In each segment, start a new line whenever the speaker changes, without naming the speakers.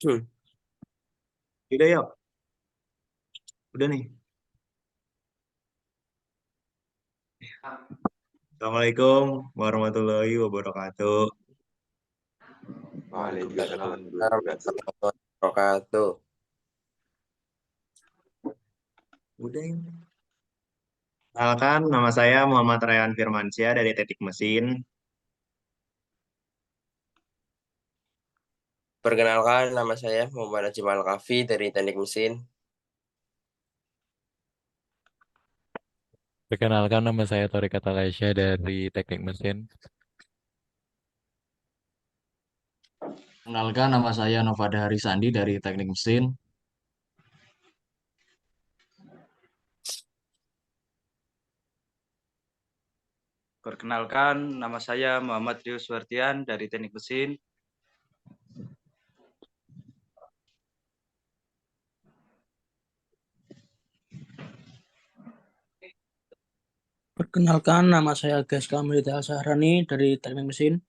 Udah yuk, udah nih. Assalamualaikum warahmatullahi wabarakatuh.
Waalaikumsalam
Waalaikumsalam
warahmatullahi
warahmatullahi wabarakatuh.
Udah yuk. Kenalkan, nama saya Muhammad Rayhan Firmansyah dari Teknik Mesin.
Perkenalkan, nama saya Muhammad Najib Al-Kafi dari Teknik Mesin.
Perkenalkan, nama saya Torik Atalaisya dari Teknik Mesin.
Kenalkan, nama saya Novada Harisandi dari Teknik Mesin.
Perkenalkan, nama saya Muhammad Rio Suwartian dari Teknik Mesin.
Perkenalkan, nama saya Gas Kamilita Sahrani dari Teknik Mesin.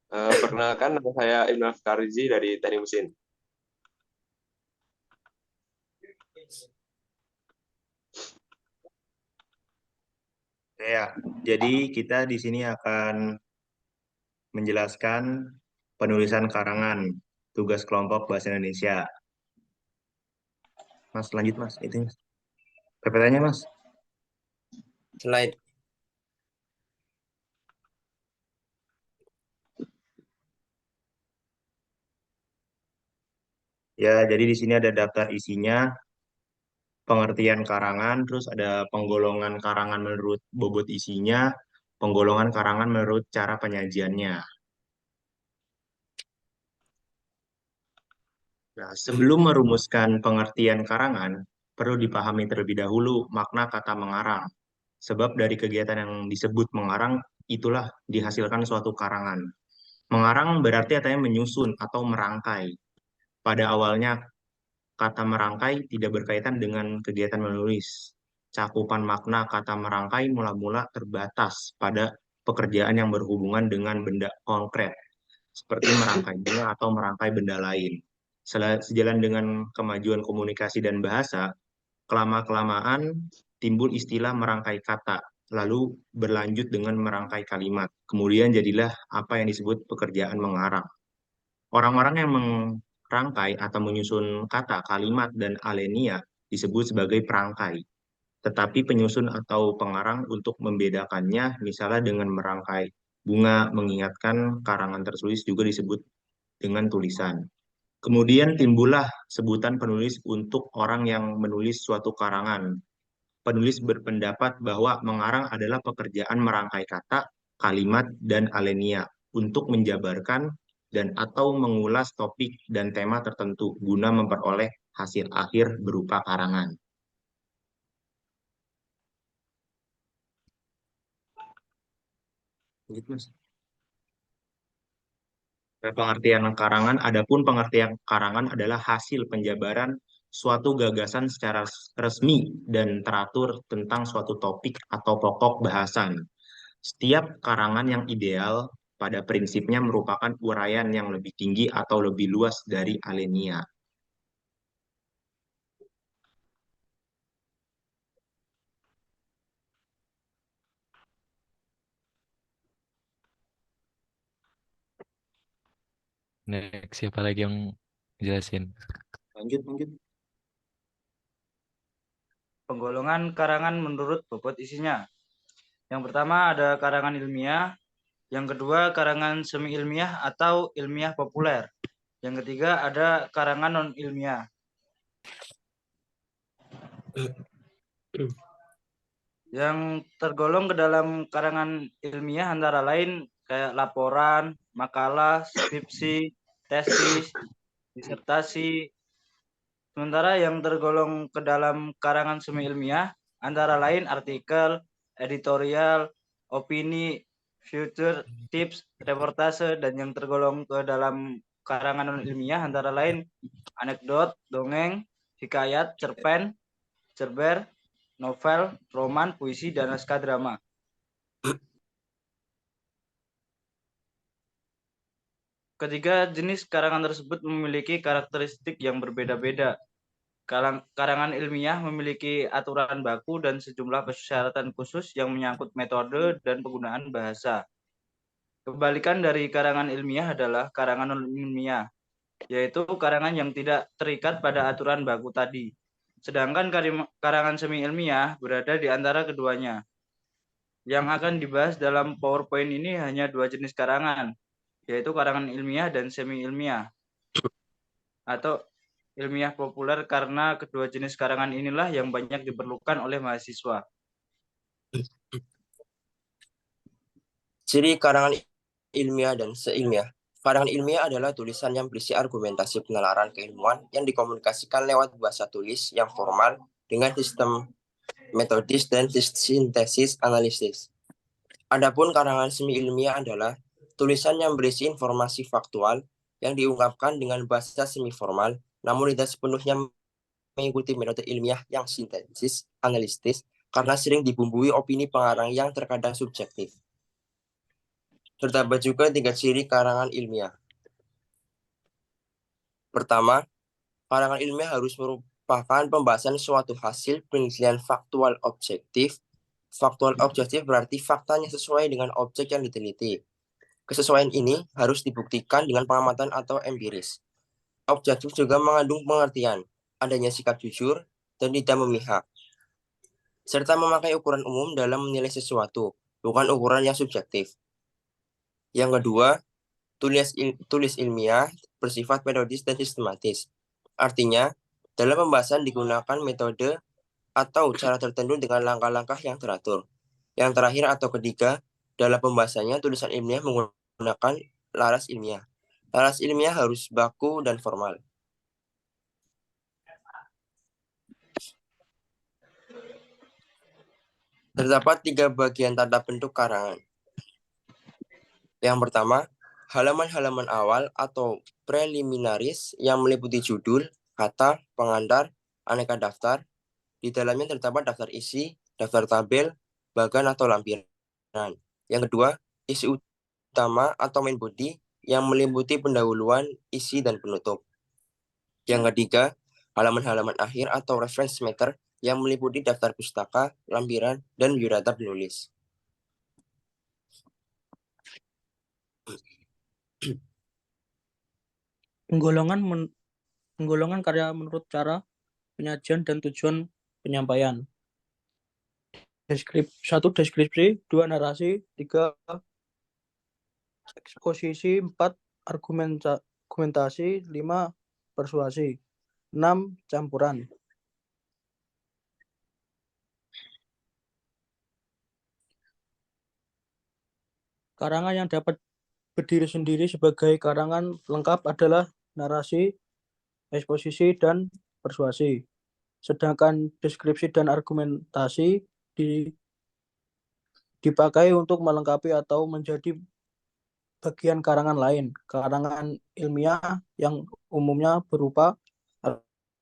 Perkenalkan, nama saya Ibnu Afkarizi dari Teknik Mesin.
Ya, jadi kita di sini akan menjelaskan penulisan karangan tugas kelompok bahasa Indonesia. Mas, lanjut Mas. Itu Mas. PPT-nya Mas.
Slide.
Ya, jadi di sini ada daftar isinya, pengertian karangan, terus ada penggolongan karangan menurut bobot isinya, penggolongan karangan menurut cara penyajiannya. Nah, sebelum merumuskan pengertian karangan, perlu dipahami terlebih dahulu makna kata mengarang. Sebab dari kegiatan yang disebut mengarang, itulah dihasilkan suatu karangan. Mengarang berarti artinya menyusun atau merangkai. Pada awalnya, kata merangkai tidak berkaitan dengan kegiatan menulis. Cakupan makna kata merangkai mula-mula terbatas pada pekerjaan yang berhubungan dengan benda konkret, seperti merangkai bunga atau merangkai benda lain. Sejalan dengan kemajuan komunikasi dan bahasa, kelama-kelamaan timbul istilah merangkai kata, lalu berlanjut dengan merangkai kalimat. Kemudian jadilah apa yang disebut pekerjaan mengarang. Orang-orang yang merangkai atau menyusun kata, kalimat, dan alenia disebut sebagai perangkai. Tetapi penyusun atau pengarang untuk membedakannya, misalnya dengan merangkai bunga, mengingatkan karangan tertulis juga disebut dengan tulisan. Kemudian timbullah sebutan penulis untuk orang yang menulis suatu karangan. Penulis berpendapat bahwa mengarang adalah pekerjaan merangkai kata, kalimat, dan alenia untuk menjabarkan dan atau mengulas topik dan tema tertentu guna memperoleh hasil akhir berupa karangan. Gitu, Mas. Pengertian karangan, adapun pengertian karangan adalah hasil penjabaran suatu gagasan secara resmi dan teratur tentang suatu topik atau pokok bahasan. Setiap karangan yang ideal pada prinsipnya merupakan uraian yang lebih tinggi atau lebih luas dari alenia.
Next, siapa lagi yang jelasin?
Lanjut, lanjut.
Penggolongan karangan menurut bobot isinya. Yang pertama ada karangan ilmiah, yang kedua karangan semi ilmiah atau ilmiah populer. Yang ketiga ada karangan non ilmiah. Yang tergolong ke dalam karangan ilmiah antara lain kayak laporan, makalah, skripsi, tesis, disertasi. Sementara yang tergolong ke dalam karangan semi ilmiah antara lain artikel, editorial, opini, future, tips, reportase, dan yang tergolong ke dalam karangan non ilmiah antara lain anekdot, dongeng, hikayat, cerpen, cerber, novel, roman, puisi, dan naskah drama. Ketiga jenis karangan tersebut memiliki karakteristik yang berbeda-beda. Karangan ilmiah memiliki aturan baku dan sejumlah persyaratan khusus yang menyangkut metode dan penggunaan bahasa. Kebalikan dari karangan ilmiah adalah karangan non-ilmiah, yaitu karangan yang tidak terikat pada aturan baku tadi. Sedangkan karangan semi-ilmiah berada di antara keduanya. Yang akan dibahas dalam PowerPoint ini hanya dua jenis karangan, yaitu karangan ilmiah dan semi-ilmiah, atau ilmiah populer, karena kedua jenis karangan inilah yang banyak diperlukan oleh mahasiswa.
Ciri karangan ilmiah dan seilmiah. Karangan ilmiah adalah tulisan yang berisi argumentasi penalaran keilmuan yang dikomunikasikan lewat bahasa tulis yang formal dengan sistem metodis dan sintesis analisis. Adapun karangan semi ilmiah adalah tulisan yang berisi informasi faktual yang diungkapkan dengan bahasa semi formal, namun tidak sepenuhnya mengikuti metode ilmiah yang sintesis analisis karena sering dibumbui opini pengarang yang terkadang subjektif. Terdapat juga 3 ciri karangan ilmiah. Pertama, karangan ilmiah harus merupakan pembahasan suatu hasil penelitian faktual objektif. Faktual objektif berarti faktanya sesuai dengan objek yang diteliti. Kesesuaian ini harus dibuktikan dengan pengamatan atau empiris. Objektif juga mengandung pengertian, adanya sikap jujur dan tidak memihak, serta memakai ukuran umum dalam menilai sesuatu, bukan ukuran yang subjektif. Yang kedua, tulis ilmiah bersifat metodis dan sistematis. Artinya, dalam pembahasan digunakan metode atau cara tertentu dengan langkah-langkah yang teratur. Yang terakhir atau ketiga, dalam pembahasannya tulisan ilmiah menggunakan laras ilmiah. Laras ilmiah harus baku dan formal. Terdapat 3 bagian tanda bentuk karangan. Yang pertama, halaman-halaman awal atau preliminaris yang meliputi judul, kata, pengantar, aneka daftar. Di dalamnya terdapat daftar isi, daftar tabel, bagan atau lampiran. Yang kedua, isi utama atau main body yang meliputi pendahuluan, isi, dan penutup. Yang ketiga, halaman-halaman akhir atau reference matter yang meliputi daftar pustaka, lampiran, dan biodata penulis.
Penggolongan karya menurut cara penyajian dan tujuan penyampaian. 1. Deskripsi, 2. Narasi, 3. Eksposisi, 4. Argumentasi, 5. Persuasi, 6. Campuran. Karangan yang dapat berdiri sendiri sebagai karangan lengkap adalah narasi, eksposisi, dan persuasi. Sedangkan deskripsi dan argumentasi dipakai untuk melengkapi atau menjadi bagian karangan lain. Karangan ilmiah yang umumnya berupa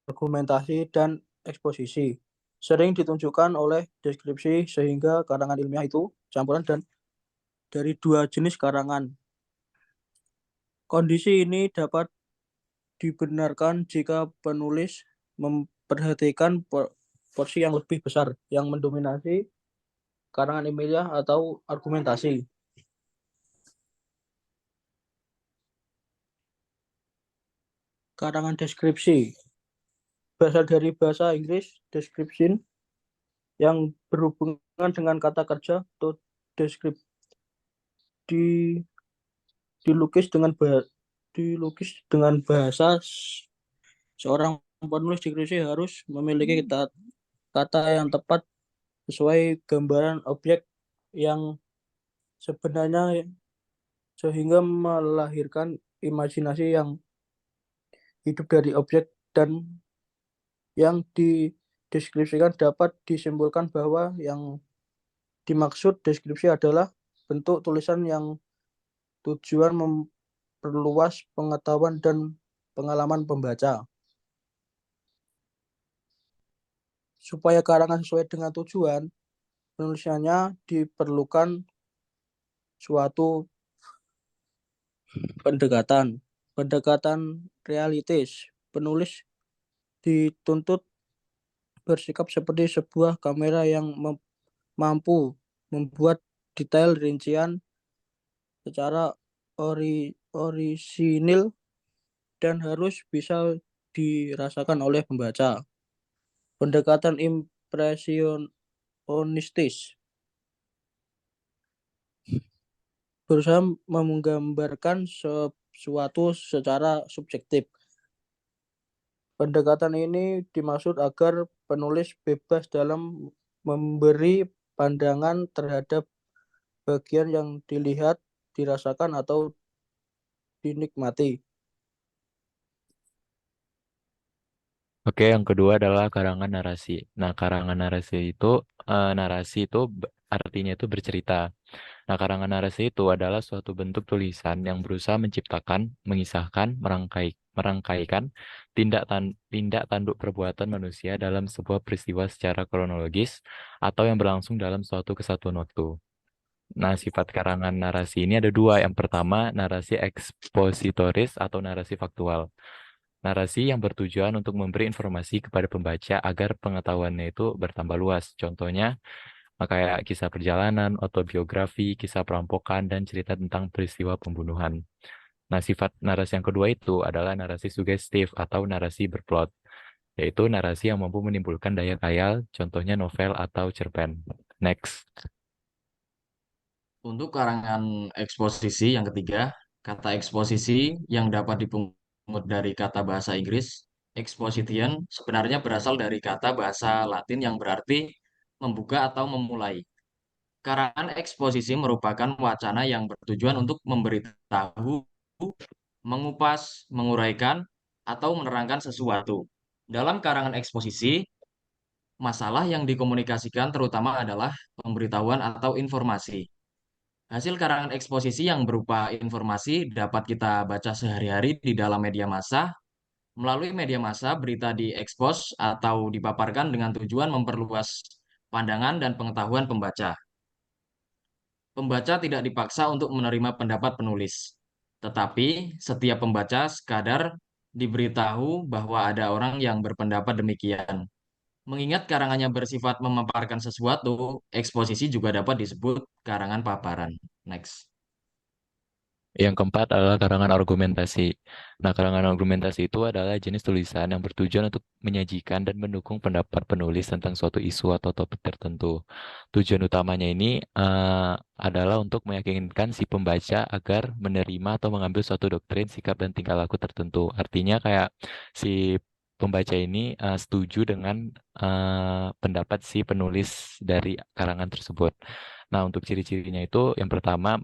argumentasi dan eksposisi sering ditunjukkan oleh deskripsi, sehingga karangan ilmiah itu campuran dari 2 jenis karangan. Kondisi ini dapat dibenarkan jika penulis memperhatikan porsi yang lebih besar yang mendominasi karangan ilmiah atau argumentasi. Karangan deskripsi berasal dari bahasa Inggris description yang berhubungan dengan kata kerja to describe. Dilukis dengan bahasa. Seorang penulis deskripsi harus memiliki kata yang tepat sesuai gambaran objek yang sebenarnya, sehingga melahirkan imajinasi yang hidup dari objek, dan yang dideskripsikan dapat disimpulkan bahwa yang dimaksud deskripsi adalah bentuk tulisan yang tujuan memperluas pengetahuan dan pengalaman pembaca. Supaya karangan sesuai dengan tujuan penulisannya, diperlukan suatu Pendekatan. Pendekatan realistis. Penulis dituntut bersikap seperti sebuah kamera yang mampu membuat detail rincian secara orisinil dan harus bisa dirasakan oleh pembaca. Pendekatan impresionistis berusaha menggambarkan sesuatu secara subjektif. Pendekatan ini dimaksud agar penulis bebas dalam memberi pandangan terhadap bagian yang dilihat, dirasakan, atau dinikmati.
Oke, yang kedua adalah karangan narasi. Nah, karangan narasi itu artinya itu bercerita. Nah, karangan narasi itu adalah suatu bentuk tulisan yang berusaha menciptakan, mengisahkan, merangkaikan tindak tanduk perbuatan manusia dalam sebuah peristiwa secara kronologis atau yang berlangsung dalam suatu kesatuan waktu. Nah, sifat karangan narasi ini ada dua. Yang pertama, narasi ekspositoris atau narasi faktual. Narasi yang bertujuan untuk memberi informasi kepada pembaca agar pengetahuannya itu bertambah luas. Contohnya, kayak kisah perjalanan, autobiografi, kisah perampokan, dan cerita tentang peristiwa pembunuhan. Nah, sifat narasi yang kedua itu adalah narasi sugestif atau narasi berplot, yaitu narasi yang mampu menimbulkan daya khayal, contohnya novel atau cerpen. Next.
Untuk karangan eksposisi yang ketiga, kata eksposisi yang dapat dipungut dari kata bahasa Inggris, exposition, sebenarnya berasal dari kata bahasa Latin yang berarti membuka atau memulai. Karangan eksposisi merupakan wacana yang bertujuan untuk memberitahu, mengupas, menguraikan, atau menerangkan sesuatu. Dalam karangan eksposisi, masalah yang dikomunikasikan terutama adalah pemberitahuan atau informasi. Hasil karangan eksposisi yang berupa informasi dapat kita baca sehari-hari di dalam media massa. Melalui media massa, berita diekspos atau dipaparkan dengan tujuan memperluas pandangan dan pengetahuan pembaca. Pembaca tidak dipaksa untuk menerima pendapat penulis, tetapi setiap pembaca sekadar diberitahu bahwa ada orang yang berpendapat demikian. Mengingat karangannya bersifat memaparkan sesuatu, eksposisi juga dapat disebut karangan paparan. Next.
Yang keempat adalah karangan argumentasi. Nah, karangan argumentasi itu adalah jenis tulisan yang bertujuan untuk menyajikan dan mendukung pendapat penulis tentang suatu isu atau topik tertentu. Tujuan utamanya ini adalah untuk meyakinkan si pembaca agar menerima atau mengambil suatu doktrin, sikap, dan tingkah laku tertentu. Artinya kayak si pembaca ini setuju dengan pendapat si penulis dari karangan tersebut. Nah, untuk ciri-cirinya itu yang pertama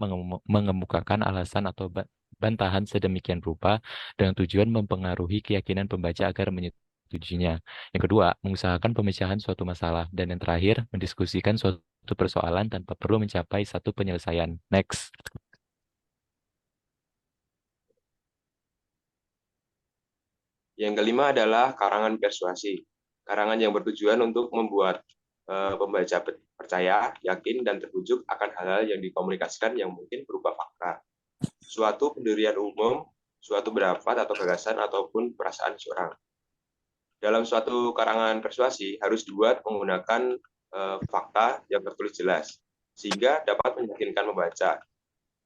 mengemukakan alasan atau bantahan sedemikian rupa dengan tujuan mempengaruhi keyakinan pembaca agar menyetujuinya. Yang kedua, mengusahakan pemecahan suatu masalah. Dan yang terakhir, mendiskusikan suatu persoalan tanpa perlu mencapai satu penyelesaian. Next.
Yang kelima adalah karangan persuasi. Karangan yang bertujuan untuk membuat pembaca percaya, yakin, dan terbujuk akan hal-hal yang dikomunikasikan yang mungkin berupa fakta, suatu pendirian umum, suatu pendapat atau gagasan, ataupun perasaan seorang. Dalam suatu karangan persuasi harus dibuat menggunakan fakta yang tertulis jelas, sehingga dapat meyakinkan membaca.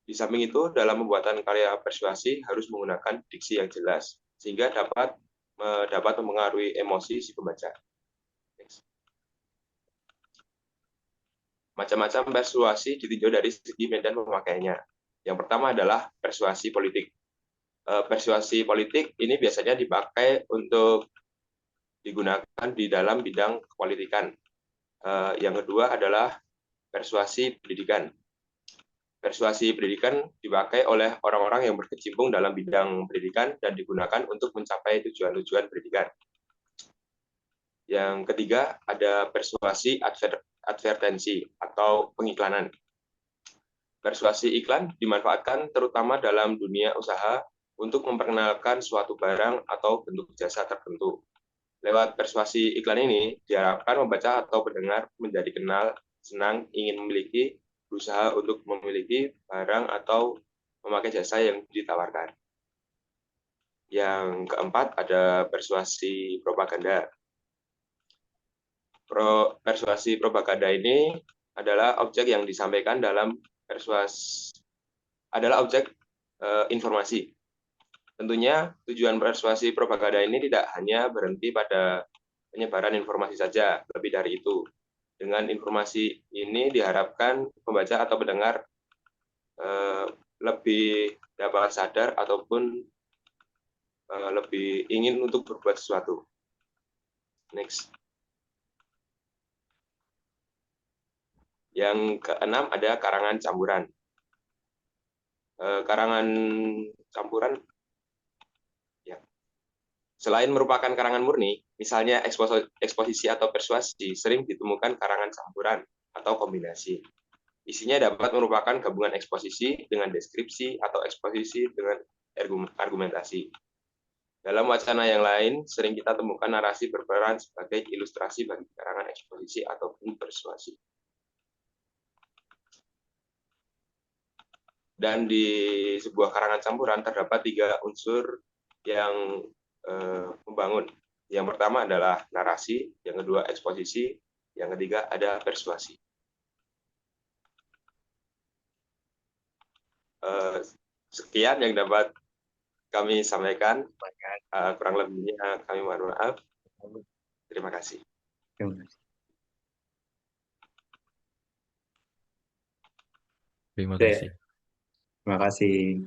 Di samping itu, dalam pembuatan karya persuasi harus menggunakan diksi yang jelas, sehingga dapat mempengaruhi emosi si pembaca. Macam-macam persuasi ditinjau dari segi medan memakainya. Yang pertama adalah persuasi politik. Persuasi politik ini biasanya dipakai untuk digunakan di dalam bidang kepolitikan. Yang kedua adalah persuasi pendidikan. Persuasi pendidikan dipakai oleh orang-orang yang berkecimpung dalam bidang pendidikan dan digunakan untuk mencapai tujuan-tujuan pendidikan. Yang ketiga ada persuasi advertensi atau pengiklanan. Persuasi iklan dimanfaatkan terutama dalam dunia usaha untuk memperkenalkan suatu barang atau bentuk jasa tertentu. Lewat persuasi iklan ini diharapkan membaca atau pendengar menjadi kenal, senang, ingin memiliki, berusaha untuk memiliki barang atau memakai jasa yang ditawarkan. Yang keempat ada persuasi propaganda. Persuasi propaganda ini adalah objek yang disampaikan dalam informasi. Tentunya tujuan persuasi propaganda ini tidak hanya berhenti pada penyebaran informasi saja, lebih dari itu. Dengan informasi ini diharapkan pembaca atau pendengar lebih dapat sadar ataupun lebih ingin untuk berbuat sesuatu. Next. Yang keenam ada karangan campuran. Karangan campuran, ya, selain merupakan karangan murni, misalnya eksposisi atau persuasi, sering ditemukan karangan campuran atau kombinasi. Isinya dapat merupakan gabungan eksposisi dengan deskripsi atau eksposisi dengan argumentasi. Dalam wacana yang lain, sering kita temukan narasi berperan sebagai ilustrasi bagi karangan eksposisi ataupun persuasi. Dan di sebuah karangan campuran terdapat 3 unsur yang membangun. Yang pertama adalah narasi, yang kedua eksposisi, yang ketiga ada persuasi. Sekian yang dapat kami sampaikan. Kurang lebihnya kami mohon maaf. Terima kasih.
Terima
Oke.
kasih.
Terima kasih.